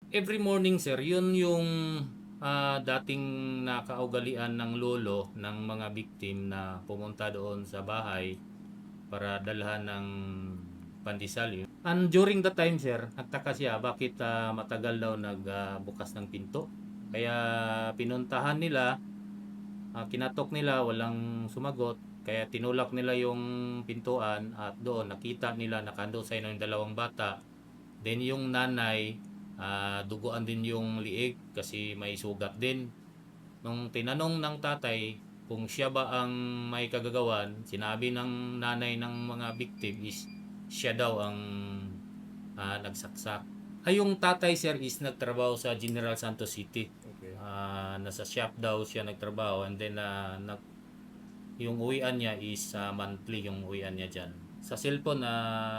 Every morning sir, yun yung dating nakaugalian ng lolo ng mga victim na pumunta doon sa bahay para dalhan ng pandesal yun. And during the time sir, nagtaka siya bakit matagal daw nagbukas ng pinto. Kaya pinuntahan nila, kinatok nila, walang sumagot. Kaya tinulak nila yung pintuan at doon nakita nila nakandosay na yung dalawang bata. Then yung nanay, duguan din yung liig kasi may sugat din. Nung tinanong ng tatay kung siya ba ang may kagagawan, sinabi ng nanay ng mga victim is siya daw ang nagsaksak. Yung tatay sir is nagtrabaho sa General Santos City. Okay. Nasa shop daw siya nagtrabaho and then yung uwian niya is monthly yung uwian niya dyan. Sa cellphone na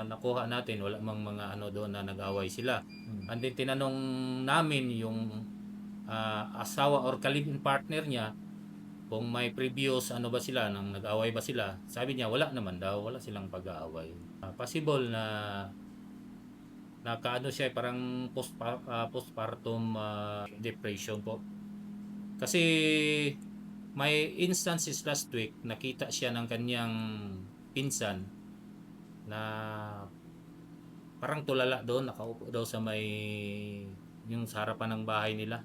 nakuha natin, wala mang mga ano doon na nag-away sila. And then tinanong namin yung asawa or kalibin partner niya kung may previous ano ba sila, nang nag-away ba sila. Sabi niya wala naman daw, wala silang pag-aaway. Possible na nakaano siya parang postpartum depression po. Kasi may instances last week nakita siya ng kanyang pinsan na parang tulala doon, nakaupo daw sa may yung sa harapan ng bahay nila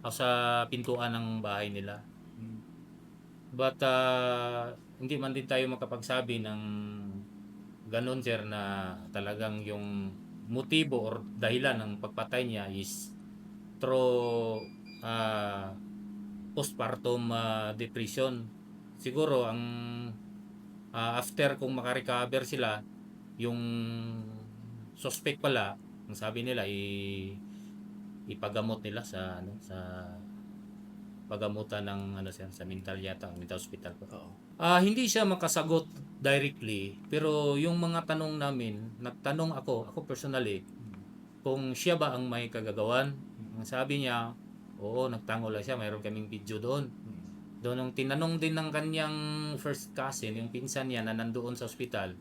o sa pintuan ng bahay nila. But hindi man din tayo makapagsabi ng ganun sir na talagang yung motibo or dahilan ng pagpatay niya is through postpartum depression. Siguro ang after kung makarecover sila, yung suspect pala, ang sabi nila ipagamot nila sa ano sa pagamutan ng ano sa mental yata, mental hospital po. Oo. Hindi siya makasagot directly, pero yung mga tanong namin, nagtanong ako personally, kung siya ba ang may kagagawan. Ang sabi niya, oo, nagtango lang siya, mayroon kaming video doon. Doon nung tinanong din ng kanyang first cousin, yung pinsan niya na nandoon sa ospital,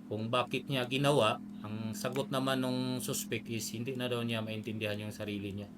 kung bakit niya ginawa, ang sagot naman ng suspect is hindi na daw niya maintindihan yung sarili niya.